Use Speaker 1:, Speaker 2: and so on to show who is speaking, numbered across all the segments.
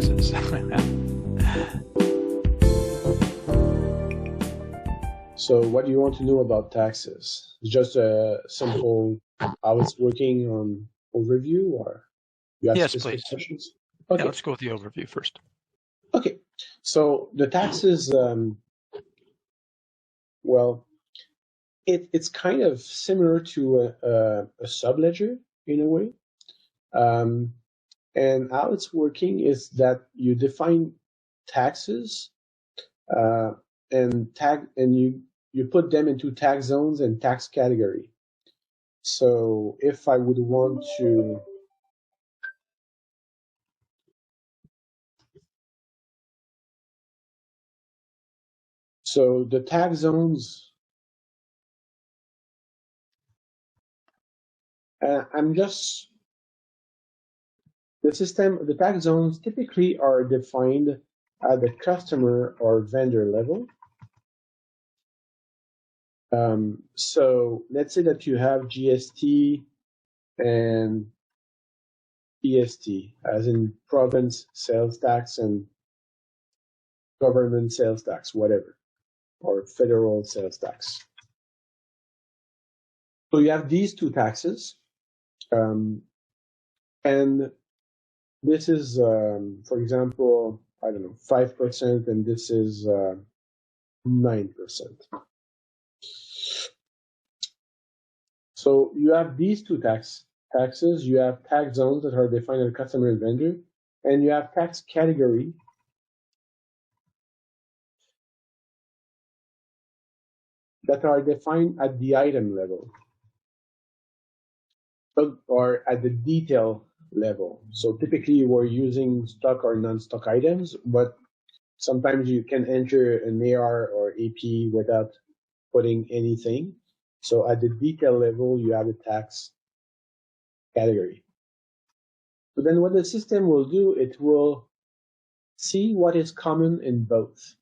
Speaker 1: taxes.
Speaker 2: So what do you want to know about taxes? Just a simple how it's working on overview, or you have
Speaker 1: Yes,
Speaker 2: specific
Speaker 1: please.
Speaker 2: questions?
Speaker 1: Yeah,
Speaker 2: Okay.
Speaker 1: let's go with the overview first.
Speaker 2: Okay. So the taxes, well, it's kind of similar to a subledger in a way. And how it's working is that you define taxes and you put them into tax zones and tax category. So if I would want to, so the tax zones, the tax zones typically are defined at the customer or vendor level. So let's say that you have GST and PST, as in province sales tax and government sales tax, whatever, or federal sales tax. So you have these two taxes, and this is, for example, I don't know, 5%, and this is 9%. So you have these two taxes. You have tax zones that are defined at customer and vendor, and you have tax category that are defined at the item level or at the detail level. So typically we're using stock or non-stock items, but sometimes you can enter an AR or AP without putting anything. So at the detail level, you have a tax category. So then what the system will do, it will see what is common in both.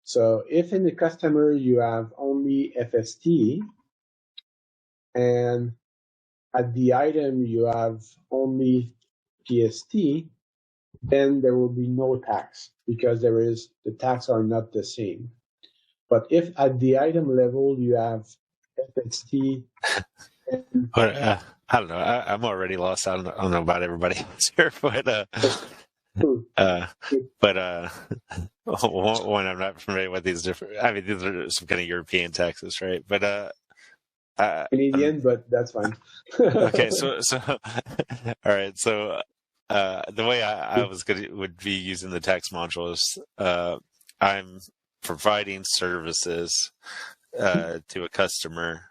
Speaker 2: So if in the customer you have only FST and at the item you have only PST, then there will be no tax because the tax are not the same. But if at the item level you have FST,
Speaker 3: But I don't know. I'm already lost. I don't know about everybody else here, but one, I'm not familiar with these different. I mean, these are some kind of European taxes, right? But
Speaker 2: Canadian, but that's fine.
Speaker 3: Okay, so all right. So the way I would be using the tax module is I'm providing services to a customer,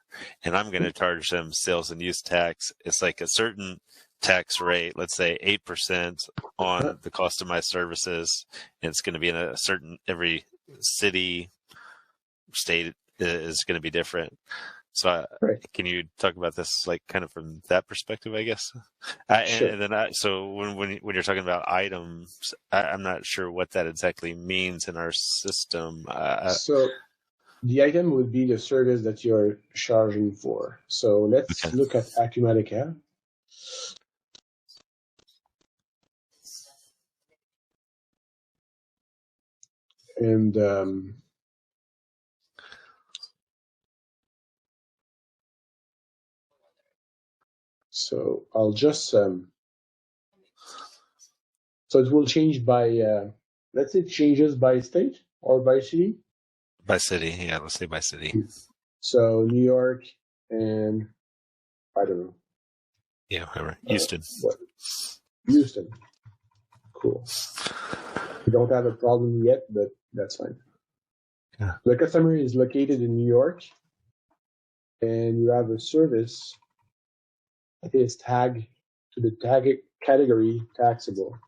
Speaker 3: and I'm going to charge them sales and use tax. It's like a certain tax rate, let's say 8% on the cost of my services, and it's going to be in a certain every city, state is going to be different. So
Speaker 2: Right.
Speaker 3: Can you talk about this, like, kind of from that perspective, I guess?
Speaker 2: Sure.
Speaker 3: And then so when you're talking about items, I'm not sure what that exactly means in our system.
Speaker 2: So the item would be the service that you're charging for. So let's look at Acumatica. And so I'll just, so it will change by, let's say it changes by state or by city.
Speaker 3: By city, yeah, let's say by city.
Speaker 2: So New York and I don't know.
Speaker 3: Yeah, whatever. Houston.
Speaker 2: Houston. Cool. We don't have a problem yet, but that's fine.
Speaker 3: Yeah.
Speaker 2: The customer is located in New York, and you have a service that is tagged to the category taxable.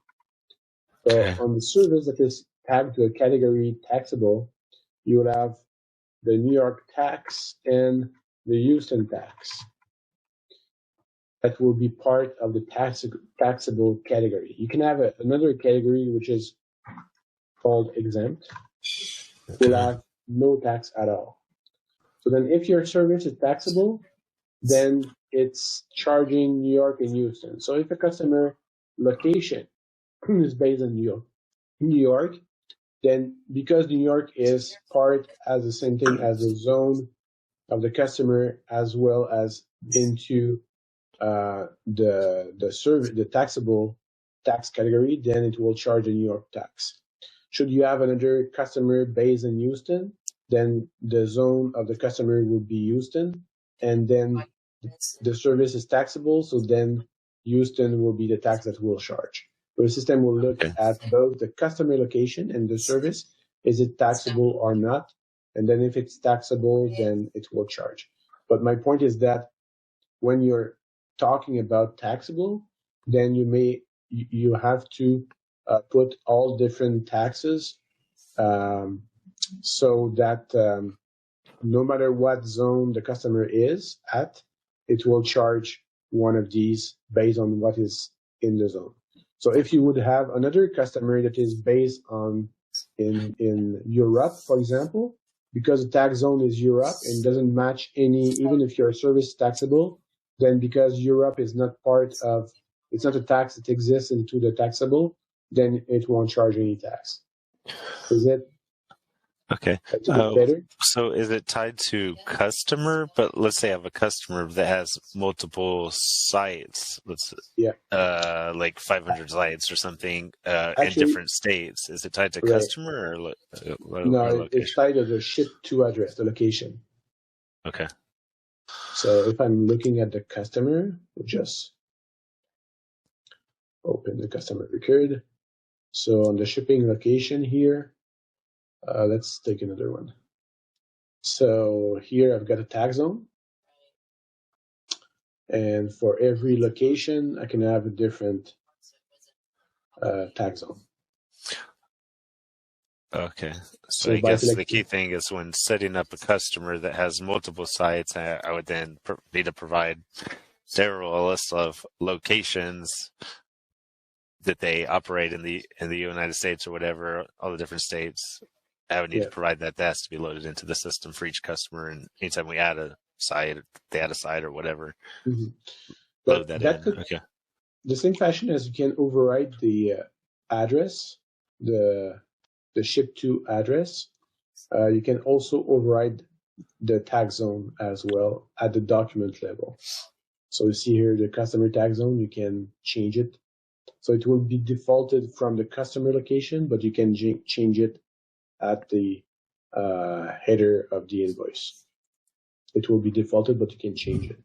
Speaker 2: So on the service that is tagged to a category taxable, you will have the New York tax and the Houston tax. That will be part of the taxable category. You can have another category which is called exempt. Will have no tax at all. So then if your service is taxable, then it's charging New York and Houston. So if a customer location is based in New York, then because New York is part as the same thing as the zone of the customer as well as into the taxable tax category, then it will charge a New York tax. Should you have another customer based in Houston, then the zone of the customer would be Houston, and then the service is taxable, so then Houston will be the tax that will charge. So the system will look
Speaker 3: Okay.
Speaker 2: at both the customer location and the service. Is it taxable or not? And then if it's taxable, then it will charge. But my point is that when you're talking about taxable, then you have to put all different taxes um, so that no matter what zone the customer is at, it will charge one of these based on what is in the zone. So if you would have another customer that is based on in Europe, for example, because the tax zone is Europe and doesn't match any, even if your service is taxable, then because Europe is not part of, it's not a tax that exists into the taxable, then it won't charge any tax. Is it
Speaker 3: Okay.
Speaker 2: a little bit better?
Speaker 3: So is it tied to customer? But let's say I have a customer that has multiple sites.
Speaker 2: Yeah.
Speaker 3: Like 500 sites or something in
Speaker 2: Actually,
Speaker 3: different states. Is it tied to
Speaker 2: right.
Speaker 3: customer or
Speaker 2: No,
Speaker 3: location?
Speaker 2: it's tied to the ship to address, the location.
Speaker 3: Okay.
Speaker 2: So if I'm looking at the customer, we'll just open the customer record. So on the shipping location here, let's take another one. So here I've got a tag zone. And for every location, I can have a different tag zone.
Speaker 3: Okay. So I guess the key thing is when setting up a customer that has multiple sites, I would then need to provide several list of locations that they operate in the United States or whatever, all the different states. I would need to provide that. That has to be loaded into the system for each customer. And anytime we add a site, they add a site or whatever, load that in. Okay.
Speaker 2: The same fashion as you can override the address, the ship to address, you can also override the tag zone as well at the document level. So you see here the customer tag zone, you can change it. So it will be defaulted from the customer location, but you can change it at the header of the invoice. It will be defaulted, but you can change it.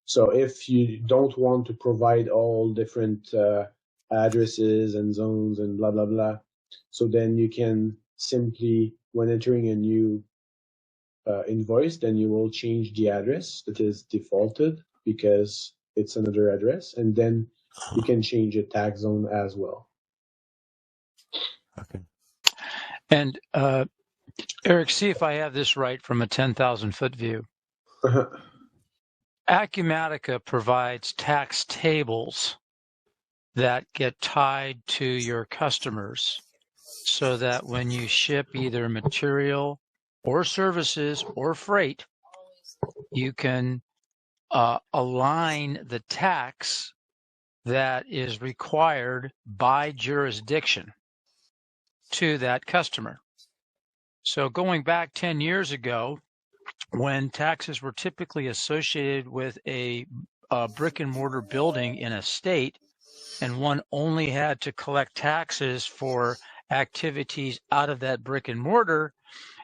Speaker 2: So if you don't want to provide all different addresses and zones and blah, blah, blah, so then you can simply, when entering a new invoice, then you will change the address that is defaulted because it's another address, and then you can change a tag zone as well.
Speaker 3: Okay.
Speaker 1: And Eric, see if I have this right from a 10,000-foot view. Acumatica provides tax tables that get tied to your customers so that when you ship either material or services or freight, you can align the tax that is required by jurisdiction to that customer. So going back 10 years ago, when taxes were typically associated with a brick and mortar building in a state, and one only had to collect taxes for activities out of that brick and mortar,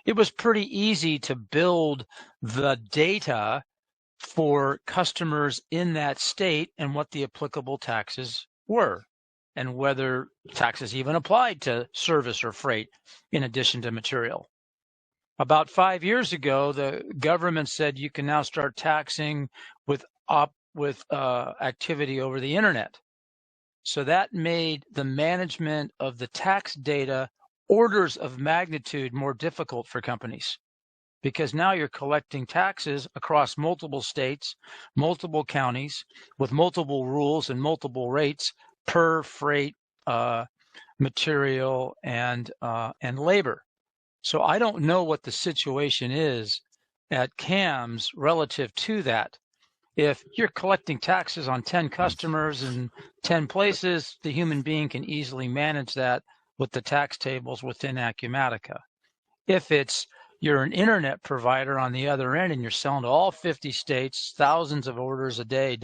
Speaker 1: it was pretty easy to build the data for customers in that state and what the applicable taxes were, and whether taxes even applied to service or freight in addition to material. About 5 years ago, the government said you can now start taxing with activity over the internet. So that made the management of the tax data orders of magnitude more difficult for companies, because now you're collecting taxes across multiple states, multiple counties, with multiple rules and multiple rates per freight, material, and labor. So I don't know what the situation is at CAMS relative to that. if you're collecting taxes on 10 customers in 10 places, the human being can easily manage that with the tax tables within Acumatica. If you're an internet provider on the other end and you're selling to all 50 states, thousands of orders a day,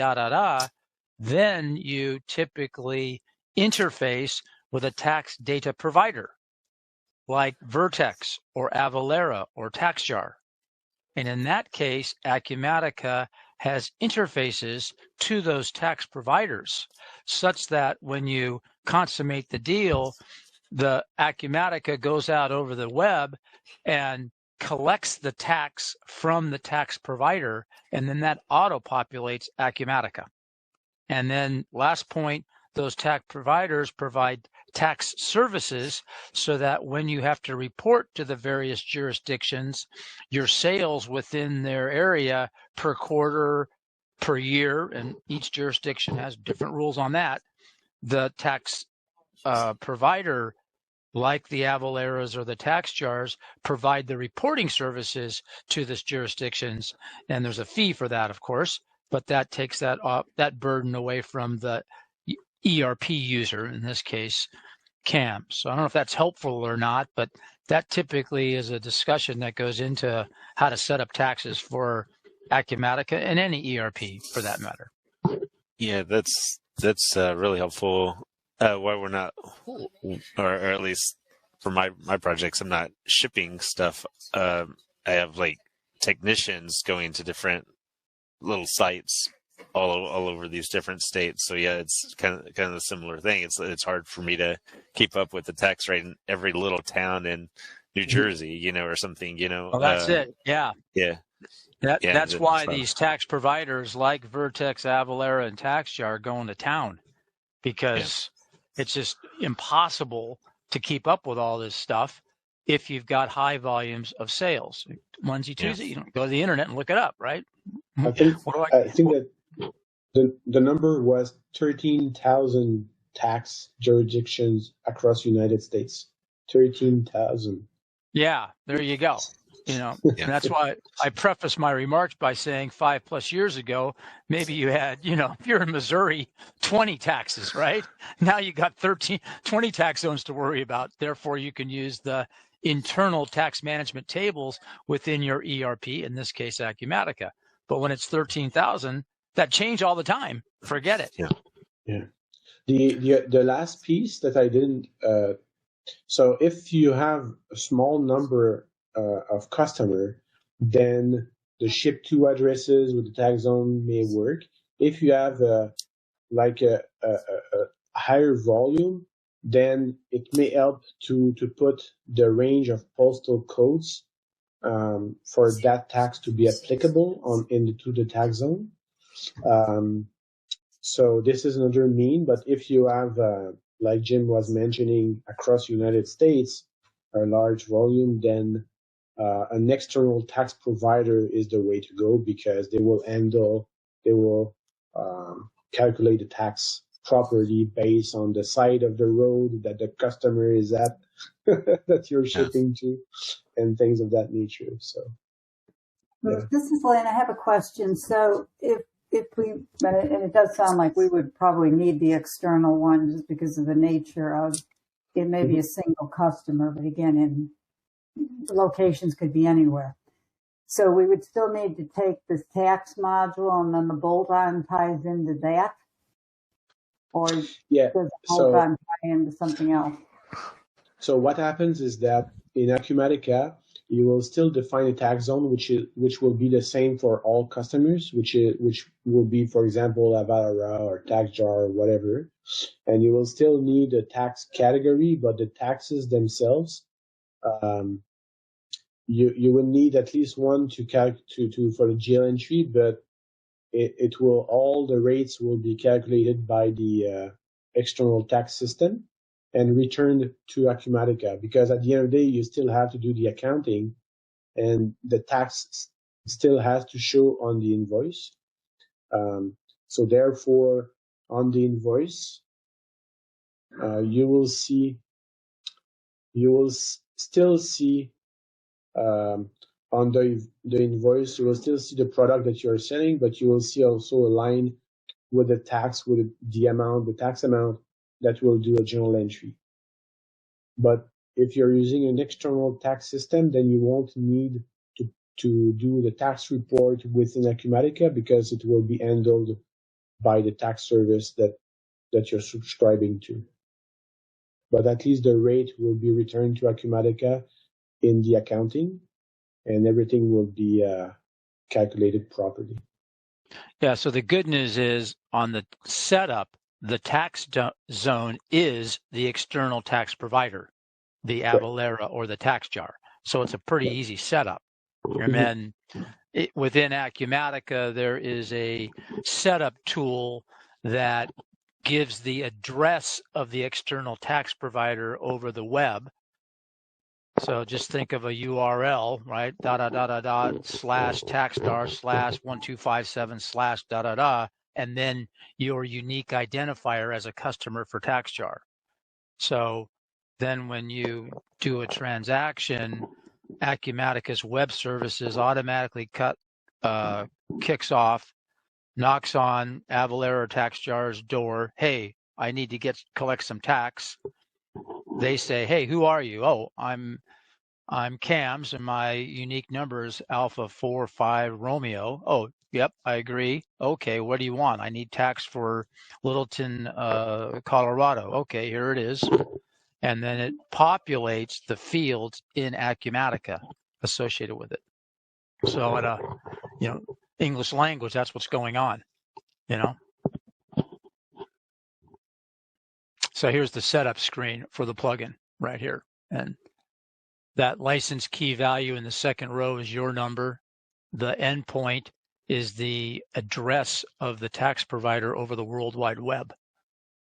Speaker 1: then you typically interface with a tax data provider like Vertex or Avalara or TaxJar. And in that case, Acumatica has interfaces to those tax providers such that when you consummate the deal, the Acumatica goes out over the web and collects the tax from the tax provider, and then that auto-populates Acumatica. And then last point, those tax providers provide tax services so that when you have to report to the various jurisdictions, your sales within their area per quarter, per year, and each jurisdiction has different rules on that, the tax provider, like the Avalaras or the TaxJars, provide the reporting services to these jurisdictions. And there's a fee for that, of course, but that takes that burden away from the ERP user, in this case, CAM. So I don't know if that's helpful or not, but that typically is a discussion that goes into how to set up taxes for Acumatica and any ERP for that matter.
Speaker 3: Yeah, that's really helpful. Why we're not, or at least for my projects, I'm not shipping stuff. I have like technicians going to different little sites all over these different states. So yeah, it's kind of a similar thing. It's hard for me to keep up with the tax rate in every little town in New Jersey, or something,
Speaker 1: Well, that's it. Yeah.
Speaker 3: Yeah.
Speaker 1: That's why these tax providers like Vertex, Avalara, and TaxJar are going to town, because it's just impossible to keep up with all this stuff if you've got high volumes of sales. Onesie, Tuesday, you don't go to the internet and look it up, right?
Speaker 2: I think that the number was 13,000 tax jurisdictions across the United States. 13,000.
Speaker 1: Yeah, there you go. And that's why I preface my remarks by saying 5+ years ago, maybe you had, if you're in Missouri, 20 taxes, right? Now you got 20 tax zones to worry about. Therefore, you can use the internal tax management tables within your ERP, in this case, Acumatica. But when it's 13,000, that change all the time. Forget it.
Speaker 2: Yeah. The last piece that I didn't. So if you have a small number of customer, then the ship to addresses with the tax zone may work. If you have a higher volume, then it may help to put the range of postal codes for that tax to be applicable to the tax zone. So this is another mean, but if you have, like Jim was mentioning, across the United States, a large volume, then an external tax provider is the way to go, because they will calculate the tax properly based on the side of the road that the customer is at, that you're shipping to, and things of that nature. So,
Speaker 4: This is Lynn. I have a question. So if we, and it does sound like we would probably need the external one just because of the nature of it may be a single customer, but again, in the locations could be anywhere. So we would still need to take this tax module and then the bolt-on ties into that? Or does the bolt-on tie into something else?
Speaker 2: So what happens is that in Acumatica, you will still define a tax zone, which will be the same for all customers, which will be, for example, Avalara or TaxJar or whatever. And you will still need a tax category, but the taxes themselves, you will need at least one for the GL entry, but all the rates will be calculated by the external tax system and returned to Acumatica, because at the end of the day, you still have to do the accounting, and the tax still has to show on the invoice. So therefore, on the invoice, you will still see on the invoice, you will still see the product that you're selling, but you will see also a line with the tax, with the tax amount that will do a journal entry. But if you're using an external tax system, then you won't need to do the tax report within Acumatica because it will be handled by the tax service that you're subscribing to. But at least the rate will be returned to Acumatica in the accounting, and everything will be calculated properly.
Speaker 1: Yeah, so the good news is on the setup, the tax zone is the external tax provider, the Avalara or the tax jar. So it's a pretty easy setup. And then within Acumatica, there is a setup tool that gives the address of the external tax provider over the web. So just think of a URL, right? // tax star /1257 / and then your unique identifier as a customer for TaxJar. So then when you do a transaction, Acumatica's web services automatically kicks off, knocks on Avalara TaxJar's door. Hey, I need to collect some tax. They say, hey, who are you? Oh, I'm Cam's and my unique number is Alpha 45 Romeo. Oh, yep, I agree. Okay, what do you want? I need tax for Littleton, Colorado. Okay, here it is. And then it populates the fields in Acumatica associated with it. So at a, English language, that's what's going on, So here's the setup screen for the plugin right here. And that license key value in the second row is your number. The endpoint is the address of the tax provider over the World Wide Web.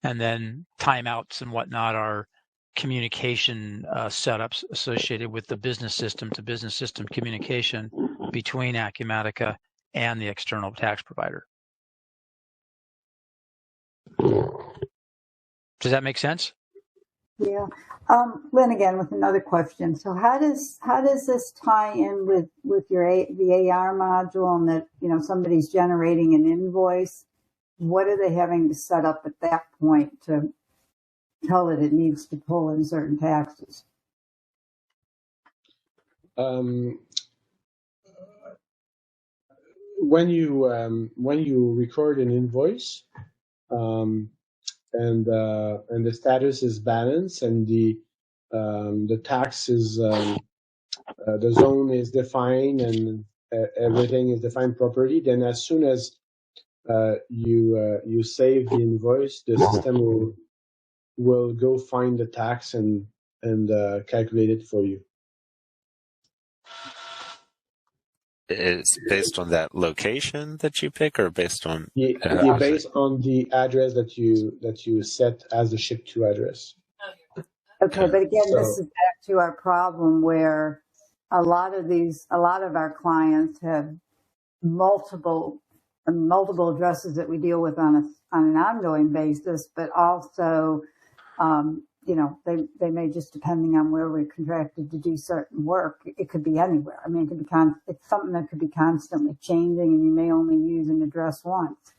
Speaker 1: And then timeouts and whatnot are communication setups associated with the business system to business system communication between Acumatica and the external tax provider. Does that make sense?
Speaker 4: Yeah. Lynn, again with another question. So how does this tie in with the AR module, and that somebody's generating an invoice? What are they having to set up at that point to tell it needs to pull in certain taxes?
Speaker 2: When you record an invoice, and the status is balanced, and the tax is the zone is defined, and everything is defined properly, then as soon as you save the invoice, the system will go find the tax and calculate it for you.
Speaker 3: It's based on that location that you pick, or based on
Speaker 2: based on the address that you set as the ship to address.
Speaker 4: Okay, but again, this is back to our problem where a lot of our clients have multiple addresses that we deal with on an ongoing basis, but also they may, just depending on where we're contracted to do certain work, it could be anywhere. I mean, it could be it's something that could be constantly changing, and you may only use an address once.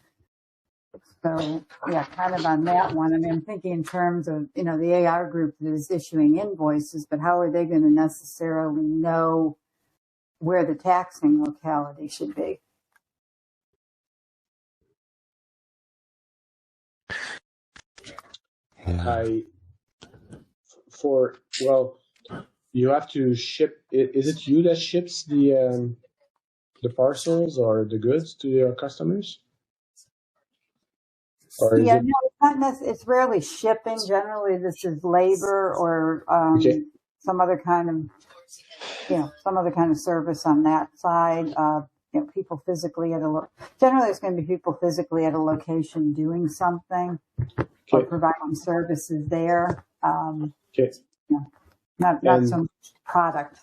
Speaker 4: So yeah, kind of on that one. I mean, I'm thinking in terms of the AR group that is issuing invoices, but how are they going to necessarily know where the taxing locality should be?
Speaker 2: You have to ship. Is it you that ships the parcels or the goods to your customers?
Speaker 4: No, it's not necessarily. It's rarely shipping. Generally, this is labor or some other kind of service on that side. People physically generally it's going to be people physically at a location doing something or providing services there. Not so much product.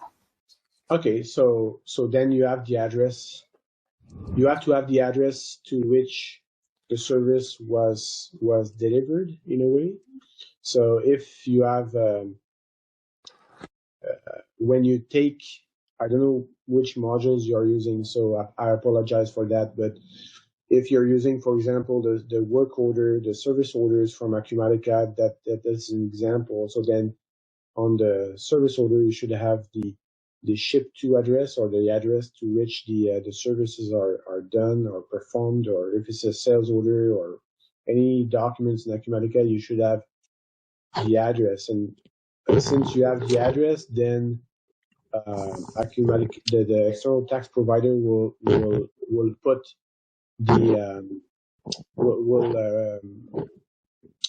Speaker 2: Okay, so then you have the address. You have to have the address to which the service was delivered in a way. So if you have when you take, I don't know which modules you're using, so I apologize for that. But if you're using, for example, the work order, the service orders from Acumatica, that is an example. So then on the service order, you should have the ship to address, or the address to which the services are done or performed, or if it's a sales order or any documents in Acumatica, you should have the address. And since you have the address, then Acumatica, the external tax provider will put the will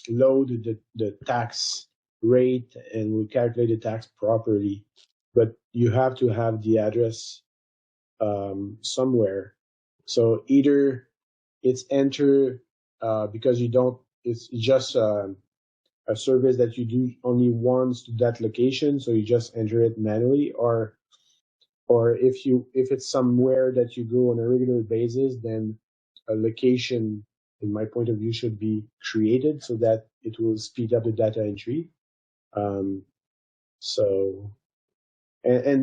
Speaker 2: load the tax rate and will calculate the tax properly. But you have to have the address somewhere. So either it's enter because you don't. It's just a service that you do only once to that location, so you just enter it manually, or if it's somewhere that you go on a regular basis, then a location, in my point of view, should be created so that it will speed up the data entry. And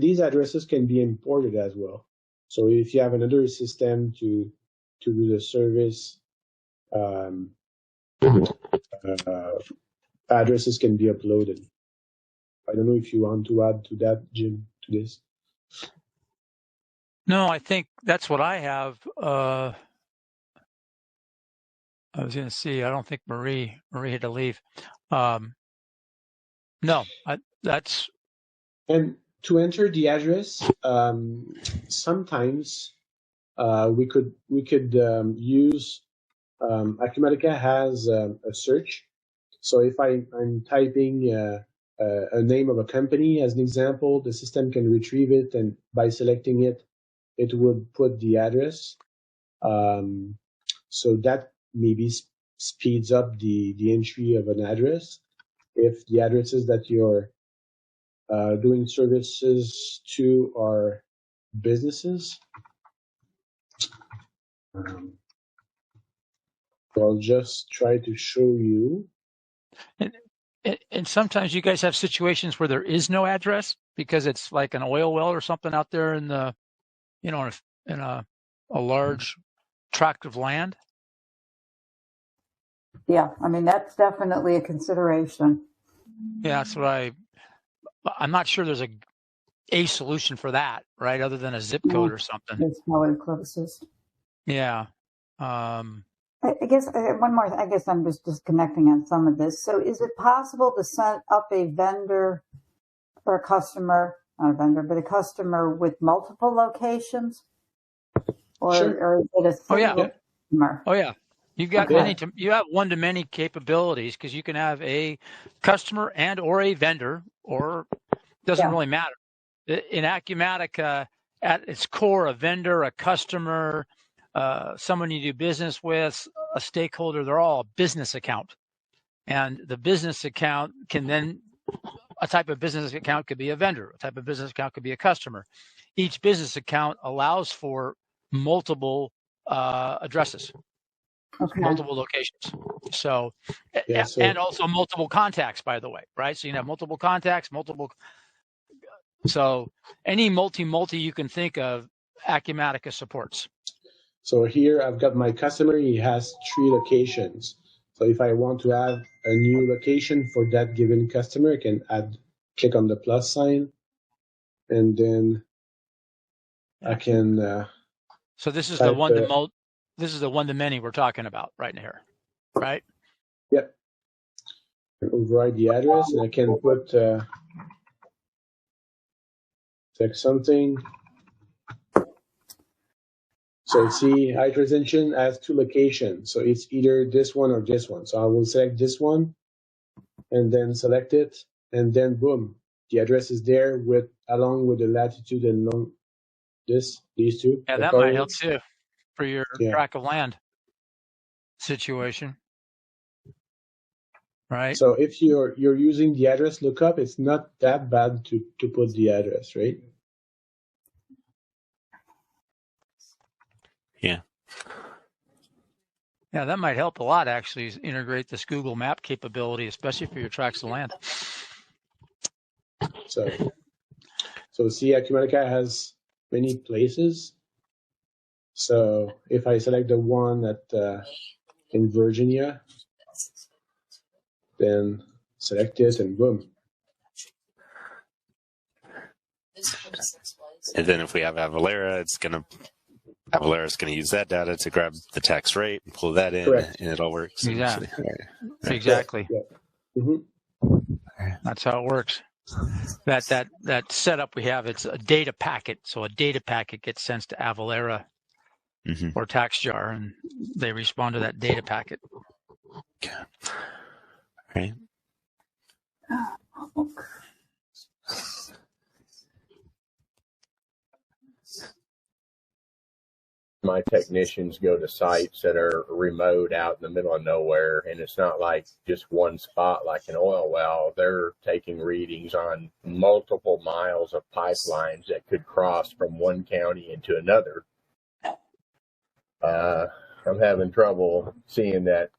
Speaker 2: these addresses can be imported as well. So if you have another system to do the service, addresses can be uploaded. I don't know if you want to add to that, Jim, to this.
Speaker 1: No, I think that's what I have. I was going to see. I don't think Marie had to leave. No, that's.
Speaker 2: And to enter the address, sometimes we could use Acumatica has a search. So if I'm typing a name of a company as an example, the system can retrieve it, and by selecting it, it would put the address. So that maybe speeds up the entry of an address if the addresses that you're doing services to are businesses. I'll just try to show you.
Speaker 1: And sometimes you guys have situations where there is no address because it's like an oil well or something out there in the, in a large tract of land.
Speaker 4: Yeah, I mean, that's definitely a consideration.
Speaker 1: Yeah, that's what I'm not sure there's a solution for that, right? Other than a zip code or something.
Speaker 4: It's probably the closest.
Speaker 1: Yeah.
Speaker 4: I guess one more. I guess I'm just connecting on some of this. So, is it possible to set up a vendor or a customer, not a vendor, but a customer with multiple locations, or,
Speaker 2: Sure.
Speaker 4: or is it a single customer?
Speaker 1: Oh yeah. You've got you have one-to-many capabilities because you can have a customer and or a vendor, or doesn't really matter. In Acumatica, at its core, a vendor, a customer, someone you do business with, a stakeholder, they're all a business account. And the business account can then, a type of business account could be a vendor, a type of business account could be a customer. Each business account allows for multiple addresses.
Speaker 4: Okay.
Speaker 1: Multiple locations. So, and also multiple contacts, by the way, right? So you have multiple contacts, so any multi you can think of, Acumatica supports.
Speaker 2: So here I've got my customer, he has 3 locations. So if I want to add a new location for that given customer, I can click on the plus sign, and then I can
Speaker 1: so this is the one-to-many we're talking about right here, right?
Speaker 2: Yep. Override the address, and I can put text something. So see, height retention has 2 locations. So it's either this one or this one. So I will select this one and then select it, and then boom, the address is there along with the latitude and long these two.
Speaker 1: Yeah, that might help too for your tract of land situation. Right.
Speaker 2: So if you're using the address lookup, it's not that bad to put the address, right?
Speaker 3: Yeah.
Speaker 1: Yeah, that might help a lot, actually, integrate this Google Map capability, especially for your tracts of land.
Speaker 2: So see, Acumatica has many places. So if I select the one that in Virginia, then select it and boom.
Speaker 3: And then if we have Avalera, Avalera is going to use that data to grab the tax rate and pull that in,
Speaker 2: Correct.
Speaker 3: and it all works.
Speaker 1: Yeah.
Speaker 3: Right.
Speaker 1: Exactly.
Speaker 2: Yeah. Mm-hmm.
Speaker 1: That's how it works. That setup we have, it's a data packet. So a data packet gets sent to Avalera or TaxJar, and they respond to that data packet.
Speaker 3: Okay. Right.
Speaker 5: My technicians go to sites that are remote out in the middle of nowhere, and it's not like just one spot like an oil well. They're taking readings on multiple miles of pipelines that could cross from one county into another. I'm having trouble seeing that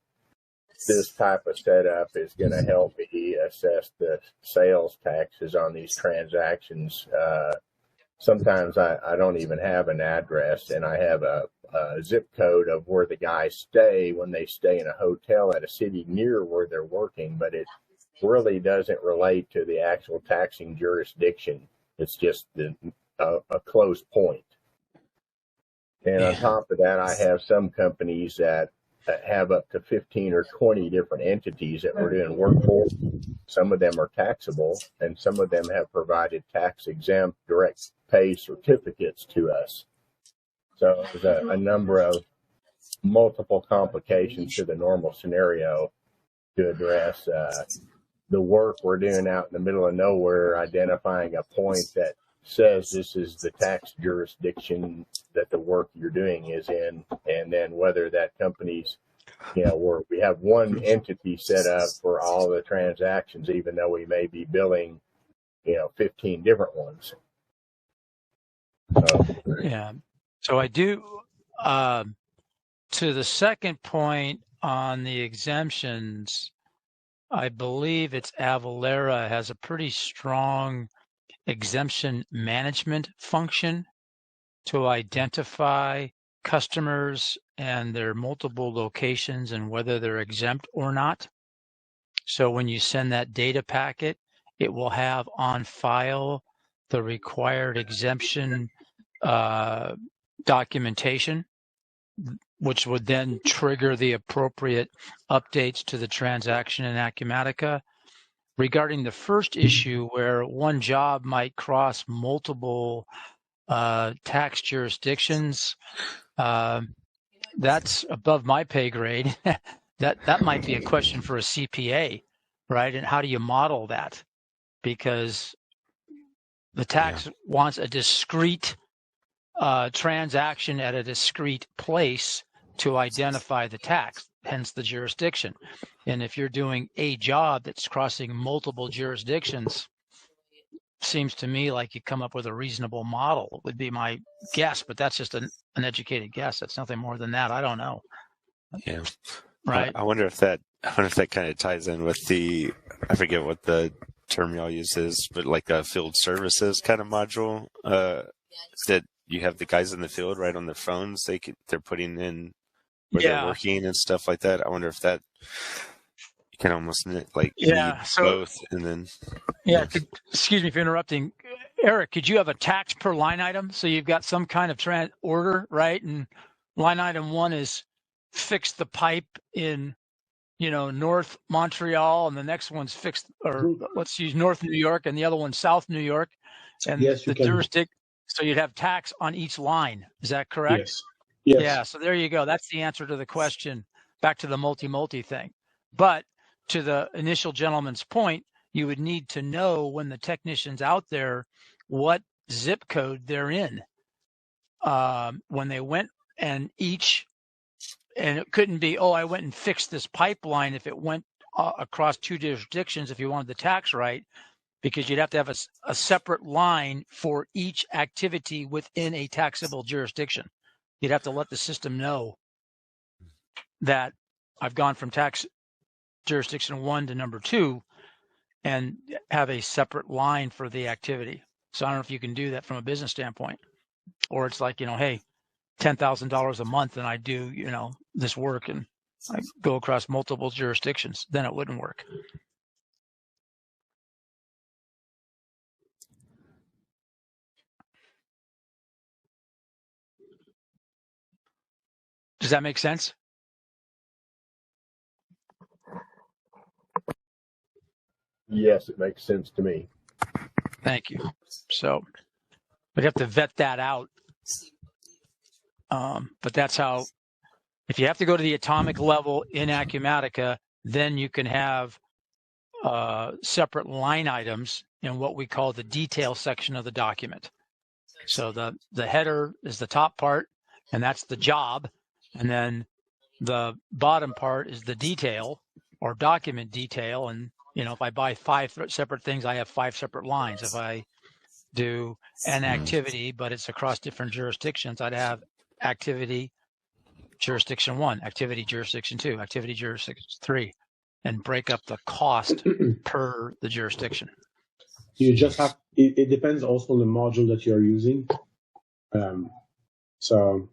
Speaker 5: this type of setup is going to help me assess the sales taxes on these transactions. Sometimes I don't even have an address, and I have a zip code of where the guys stay when they stay in a hotel at a city near where they're working, but it really doesn't relate to the actual taxing jurisdiction. It's just a close point. And on top of that, I have some companies that have up to 15 or 20 different entities that we're doing work for. Some of them are taxable, and some of them have provided tax-exempt direct pay certificates to us. So there's a number of multiple complications to the normal scenario to address. The work we're doing out in the middle of nowhere, identifying a point that says this is the tax jurisdiction that the work you're doing is in, and then whether that company's, where we have one entity set up for all the transactions, even though we may be billing, 15 different ones.
Speaker 1: Yeah. So I do, to the second point on the exemptions, I believe it's Avalera has a pretty strong exemption management function to identify customers and their multiple locations and whether they're exempt or not. So when you send that data packet, it will have on file the required exemption documentation, which would then trigger the appropriate updates to the transaction in Acumatica. Regarding the first issue, where one job might cross multiple tax jurisdictions, that's above my pay grade. That might be a question for a CPA, right? And how do you model that? Because the tax wants a discrete transaction at a discrete place to identify the tax, hence the jurisdiction. And if you're doing a job that's crossing multiple jurisdictions, seems to me like you come up with a reasonable model, would be my guess, but that's just an educated guess. That's nothing more than that. I don't know.
Speaker 3: Yeah.
Speaker 1: Right.
Speaker 3: I wonder if that kind of ties in with I forget what the term y'all use is, but like a field services kind of module, that you have the guys in the field right on their phones. They're putting in where they're working and stuff like that. I wonder if that you can almost need both, and then
Speaker 1: excuse me for interrupting, Eric. Could you have a tax per line item? So you've got some kind of order, right? And line item one is fix the pipe in, North Montreal, and the next one's fixed, or let's use North New York, and the other one's South New York, and
Speaker 2: yes,
Speaker 1: the jurisdiction. So you'd have tax on each line. Is that correct?
Speaker 2: Yes. Yes.
Speaker 1: Yeah. So there you go. That's the answer to the question. Back to the multi thing. But to the initial gentleman's point, you would need to know when the technician's out there what zip code they're in. When they went and it couldn't be, I went and fixed this pipeline if it went across two jurisdictions if you wanted the tax right, because you'd have to have a separate line for each activity within a taxable jurisdiction. You'd have to let the system know that I've gone from tax jurisdiction 1 to number 2 and have a separate line for the activity. So I don't know if you can do that from a business standpoint. Or it's like, hey, $10,000 a month and I do, this work and I go across multiple jurisdictions, then it wouldn't work. Does that make sense?
Speaker 5: Yes, it makes sense to me.
Speaker 1: Thank you. So we'd have to vet that out. But that's how, if you have to go to the atomic level in Acumatica, then you can have separate line items in what we call the detail section of the document. So the header is the top part, and that's the job. And then the bottom part is the detail or document detail. And, if I buy 5 separate things, I have 5 separate lines. If I do an activity, but it's across different jurisdictions, I'd have activity jurisdiction 1, activity jurisdiction 2, activity jurisdiction 3, and break up the cost per the jurisdiction.
Speaker 2: You just have, it depends also on the module that you're using. So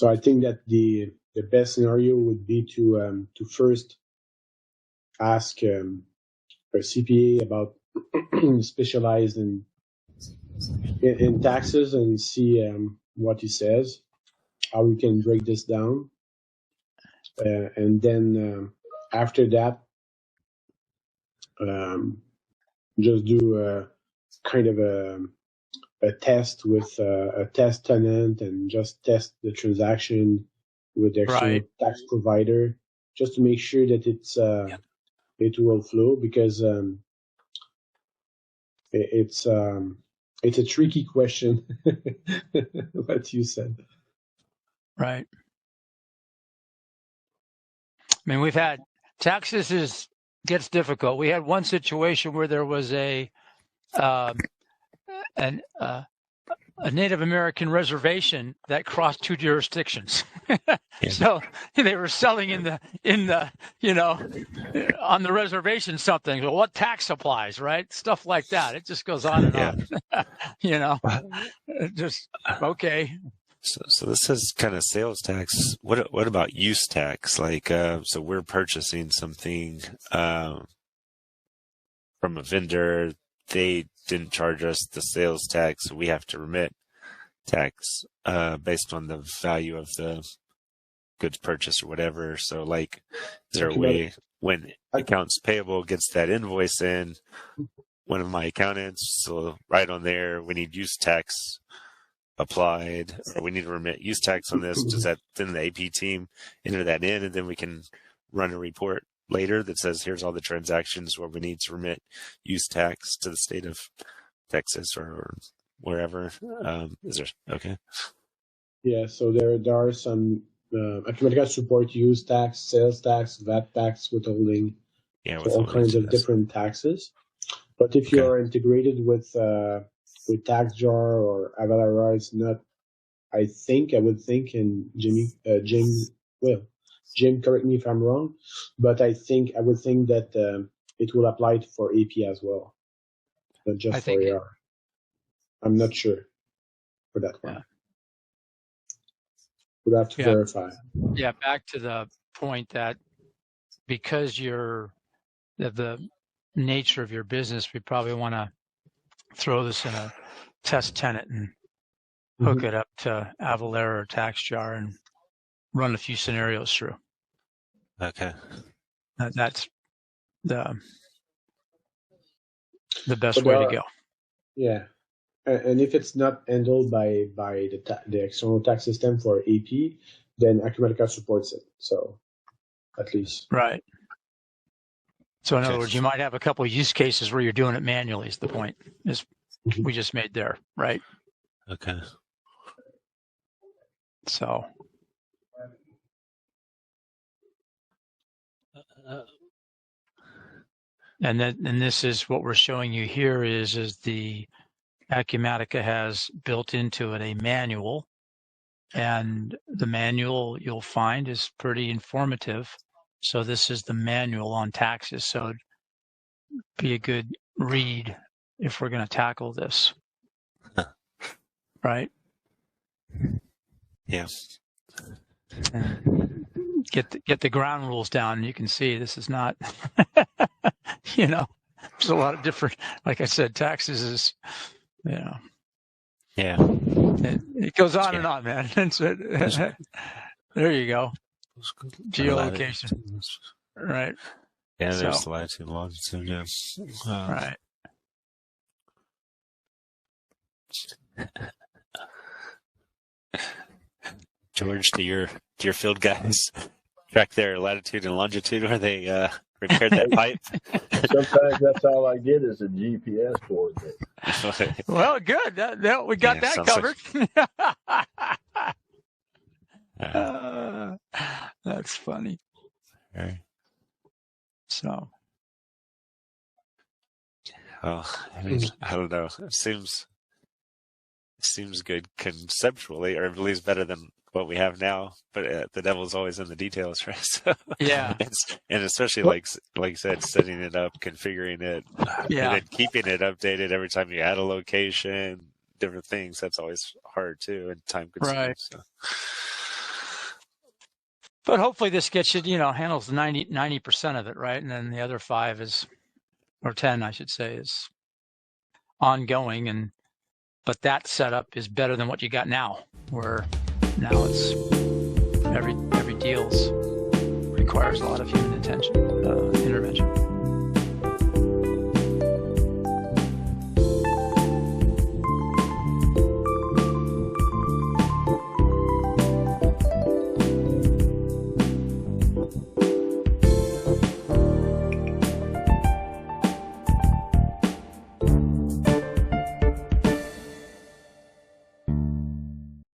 Speaker 2: I think that the best scenario would be to first ask a CPA about specialized in taxes and see what he says, how we can break this down, and then after that, just do a kind of a test with a test tenant and just test the transaction with the external tax provider, just to make sure that it will flow, because it's a tricky question. What you said.
Speaker 1: Right. I mean, we've had taxes gets difficult. We had one situation where there was a Native American reservation that crossed 2 jurisdictions. So they were selling in the on the reservation something. Well, what tax applies, right? Stuff like that. It just goes on and on. Just okay.
Speaker 3: So this is kind of sales tax. What about use tax? Like, so we're purchasing something from a vendor. They didn't charge us the sales tax. We have to remit tax based on the value of the goods purchased or whatever. So, like, is there a way when accounts payable gets that invoice in, one of my accountants will write on there, we need use tax applied, or we need to remit use tax on this. Does that then the AP team enter that in, and then we can run a report later that says here's all the transactions where we need to remit use tax to the state of Texas or wherever? Is there okay?
Speaker 2: Yeah, so there are some Acumatica support use tax, sales tax, VAT tax, withholding, so all kinds of different taxes. But if you are integrated with TaxJar or Avalara, it's not. I would think, and Jim, correct me if I'm wrong, but I would think that it will apply for AP as well, not just for AR. I'm not sure for that one. We'll have to verify.
Speaker 1: Yeah, back to the point that because the nature of your business, we probably want to throw this in a test tenant and hook it up to Avalara or TaxJar and run a few scenarios through.
Speaker 3: Okay.
Speaker 1: That's the best way to go.
Speaker 2: Yeah. And if it's not handled by the external tax system for AP, then Acumatica supports it. So at least.
Speaker 1: Right. So in other words, you might have a couple of use cases where you're doing it manually is the point we just made there, right?
Speaker 3: Okay.
Speaker 1: So. And this is what we're showing you here is the Acumatica has built into it a manual, and the manual you'll find is pretty informative. So this is the manual on taxes. So it'd be a good read if we're going to tackle this. right?
Speaker 3: Yeah.
Speaker 1: And get the ground rules down, and you can see this is not, you know, there's a lot of different, like I said, taxes is, you know.
Speaker 3: Yeah.
Speaker 1: It goes on and on, man. There you go. Geolocation. Right.
Speaker 3: Yeah, there's
Speaker 1: So,
Speaker 3: latitude, longitude. Yeah.
Speaker 1: right.
Speaker 3: George, do your field guys track their latitude and longitude where they repaired that pipe?
Speaker 5: Sometimes that's all I get is a GPS coordinate.
Speaker 1: Well, good. We got that covered. That's funny.
Speaker 3: Right.
Speaker 1: So.
Speaker 3: Well, I mean, I don't know. It seems good conceptually, or at least better than what we have now. But the devil's always in the details, right? So,
Speaker 1: yeah,
Speaker 3: and especially like you said, setting it up, configuring it,
Speaker 1: yeah,
Speaker 3: and then keeping it updated every time you add a location, different things. That's always hard too, and time consuming.
Speaker 1: Right.
Speaker 3: So.
Speaker 1: But hopefully this gets you, handles 90% of it, right? And then the other 5 is, or 10, I should say, is ongoing. But that setup is better than what you got now, where now it's every deals requires a lot of human intervention.